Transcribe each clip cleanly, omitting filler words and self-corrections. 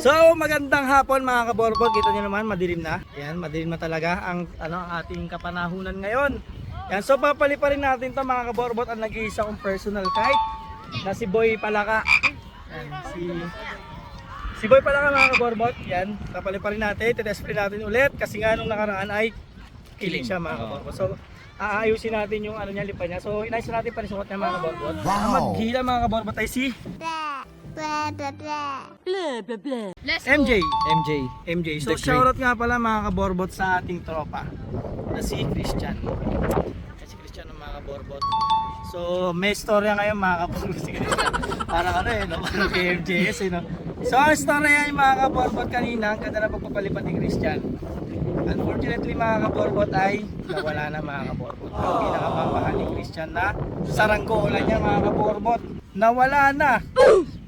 So magandang hapon mga kaborbot. Kita nyo naman madilim na. Yan, madilim na talaga ang ating kapanahunan ngayon. Yan, so papaliparin natin to mga kaborbot ang nag-iisa kong personal kite na si Boy Palaka. Yan, si Boy Palaka mga kaborbot. Yan, papaliparin natin, titest natin ulit kasi nga nung nakaraan ay kiling siya mga kaborbot. So aayusin natin yung ano niya, lipa niya. So inayos natin pa rin suot niya mga kaborbot. Ang maghila mga kaborbot ay si MJ. So shoutout nga pala mga kaborbot sa ating tropa na si Christian. Si Christian ng mga kaborbot. So may storya ngayon mga kaborbot si Christian. Parang ano no? Parang kay MJS no? So ang storya yung mga kaborbot kanina, ang ganda na pagpapalipat ni Christian. Unfortunately mga kaborbot ay nawala na mga kaborbot. Ang pinakamamahal ni Christian na saranggola niya mga kaborbot. Nawala na.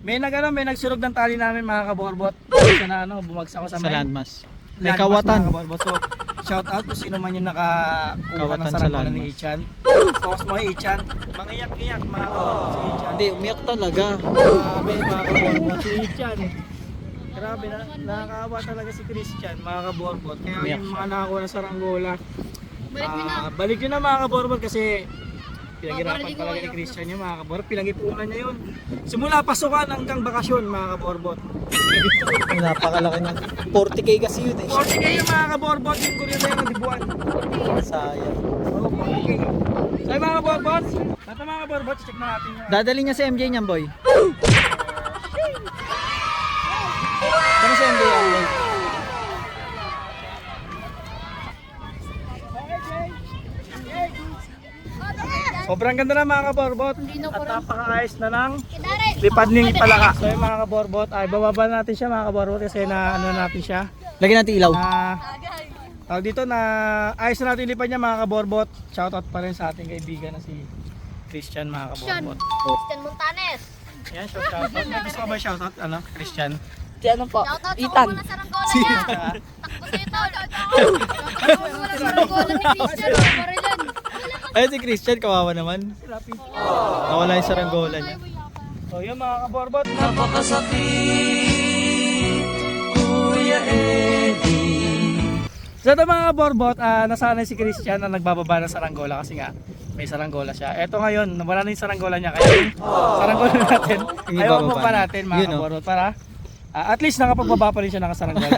May nagsurog ng tali namin mga kaborbot. Kasi na bumagsak ko sa landmass. May kawatan. So, shout out kung sino man yung nakakuha ng saranggola ni Ichan. Focus mo Ichan. Mangiyak-iyak mga kaborbot si Ichan. Hindi, umiyak talaga. Grabe mga kaborbot si Ichan. Grabe na, nakakawa talaga si Christian mga kaborbot. Kaya yung mga nakakuha ng saranggola, balik nyo na mga kaborbot kasi pinaghirapan talaga ni Christian yung mga kaborbot. Pinag-ipunan niya yun. Simula pasukan hanggang bakasyon mga kaborbot. Napakalaki na. 40k kasi yun eh. 40k yung mga kaborbot. Yung kuryente yung nadibuan. Sayang. Oo, 40k. So yung mga kaborbot, lahat ng mga kaborbot, check na natin yun. Dadali niya si MJ niyan, boy. Ano si MJ yan, boy? Sobrang ganda na mga kaborbot at napakaayos na ng lipad ng Palaka. So yung mga kaborbot ay bababa natin siya mga kaborbot kasi na ano natin siya. Lagyan natin ilaw. Tawag dito na ayos na natin yung lipad niya mga kaborbot. Shoutout pa rin sa ating kaibigan na si Christian mga kaborbot. Christian Montanes. Yan, shoutout. May gusto ka ba shoutout? Ano? Christian? Si ano po? Itan. Si Takbo sa saranggola ni Christian. Marilan. Ayun si Christian, kawawa naman. Nawala yung saranggola niya. So yun mga kaborbot. Napakasakit, Kuya Eddie. So ito mga kaborbot, nasanay si Christian na nagbababa ng saranggola kasi nga may saranggola siya. Eto ngayon, nawala na yung saranggola niya kaya yung saranggola natin. Ayaw mo pa natin mga kaborbot para at least nakapagbaba pa rin siya nakasaranggola.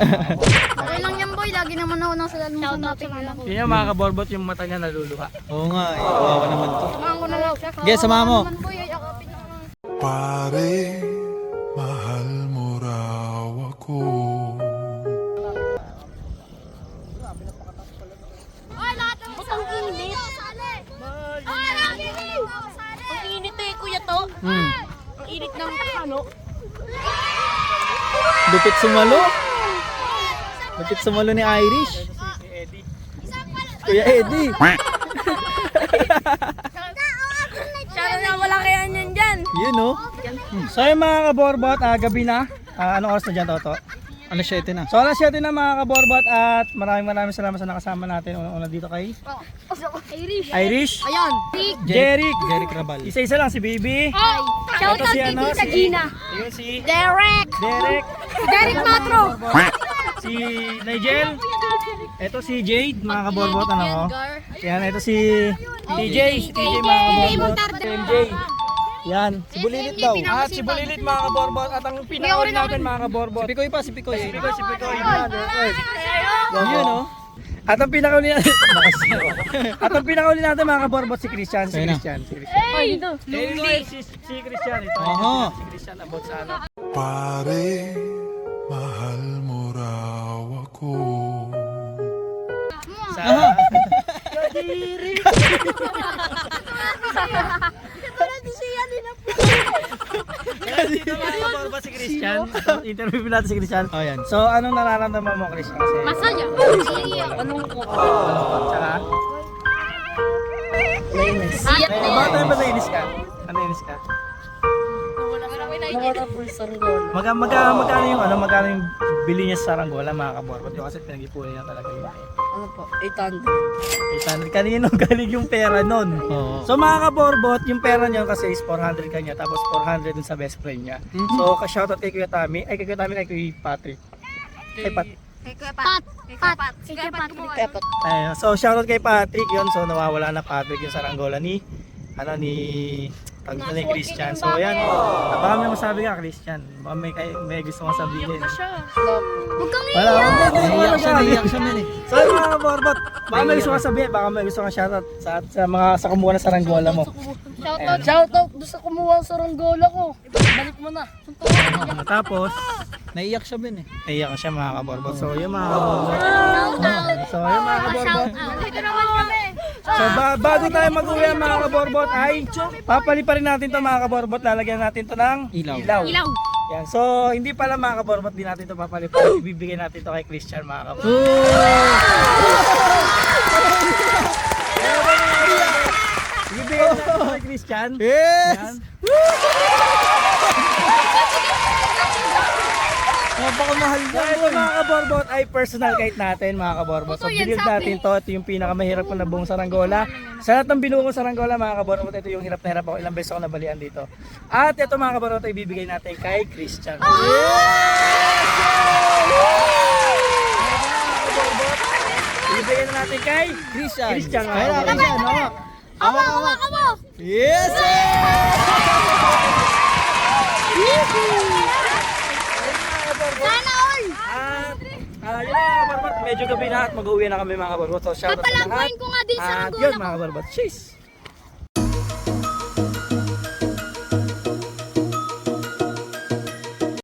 Okay lang yan boy. Lagi naman ako nasa lalong mapping. Yun yung mga kaborbot, yung mata niya naluluha. Oo nga, kawawa naman to. Samahan ko na lang. Sige, samahan mo. Pare, mahal mo raw ako. Ay, lahat ng ang init. Ang init eh, kuya to. Ang init ng ano. Lupit sumalo. Lupit sumalo ni Irish. Kuya Eddie. Sana na wala kaya niyan dyan. Yun oh. So yung mga kaborbot, gabi na. Anong oras na dyan, Toto? Ano 7 na? So alas 7 na mga kaborbot at maraming salamat sa nakasama natin. Una dito kay Irish. Irish, Ayan. Jeric, Jeric Rabal. isa-isa lang si Bibi. Ay, shout out si kay Tita Gina. Yun si Derek. Derek, Derek Matro. si Nigel. Ito si Jade, mga kaborbot, ano ko. Yan, ito si TJ, si TJ mga kaborbot. Si MJ. Yan, Si Bulilit daw. at si Bulilit mga kaborbot. At ang pinakauli natin mga kaborbot. Si Pikoy pa, si Pikoy. Si Pikoy. Yun oh. At ang pinakauli natin, at ang pinakauli natin mga kaborbot si Christian. Si Ayun na. Christian. Ay, ito. Si Christian. Ito. Aha. Si Christian about sa ano. Pare, mahal mo raw ako. Sa... Kaya dito mga kaborbot si Christian. Interview natin si Christian. Oh yan. So anong nararamdaman mo Christian? Kasi Masaya. Anong ko? tsaka Iyak na bakit ba nainis ka? Nainis ka? Magkano yung magkano yung bili niya sa saranggola mga kaborbot? Yung kasi pinag-ipunan niya talaga yun. Ano po? 800. 800 kanino galing yung pera nun. Oo. So mga kaborbot, yung pera niya kasi is 400 kanya tapos 400 dun sa best friend niya. So ka-shoutout kay Kuya Tami, kay Kuya Tami, kay Kuya Patrick. Kay Pat. Ayun, so shoutout kay Patrick yun. So nawawala na Patrick yung saranggola ni ni Christian. So ayan. Baka may masabi ka Christian. Baka may gusto mong sabihin. Wala. Naiyak siya man eh. So mga kaborbot, baka may gusto kang sabihin, baka may gusto kang shoutout sa mga sa kumuha ng saranggola mo. Shoutout doon sa kumuha sa ranggola ko. Balik mo na. Tapos Naiyak siya man eh. naiyak siya mga kaborbot. So yung mga kaborbot. So yung mga kaborbot. So bago tayo mag-uwi mga kaborbot ay papaliparin natin to mga kaborbot. Lalagyan natin to ng Ilaw. Yan. So hindi pala mga kaborbot, di natin to papaliparin. Ibibigay natin to kay Christian mga kaborbot. Ibibigay natin to kay Christian. Yes! Yan. Napakamahal So ito mga kaborbot ay personal kite natin mga kaborbot. So binilid natin to. Ito yung pinakamahirap ko na buong saranggola. Sa lahat ng binuo kong saranggola mga kaborbot, ito yung hirap na hirap ako. Ilang beses ako nabalian dito. At ito mga kaborbot ay ibibigay natin kay Christian. Ibibigay na natin kay Christian. Christian. mga Kaya kaborbot. Christian, hawak. Yes! At yun mga kaborbot, medyo gabi na at mag-uwi na kami mga kaborbot. So shout out sa lahat. Papalaguin ko nga din sa At ranggola yun ko. mga kaborbot, cheers!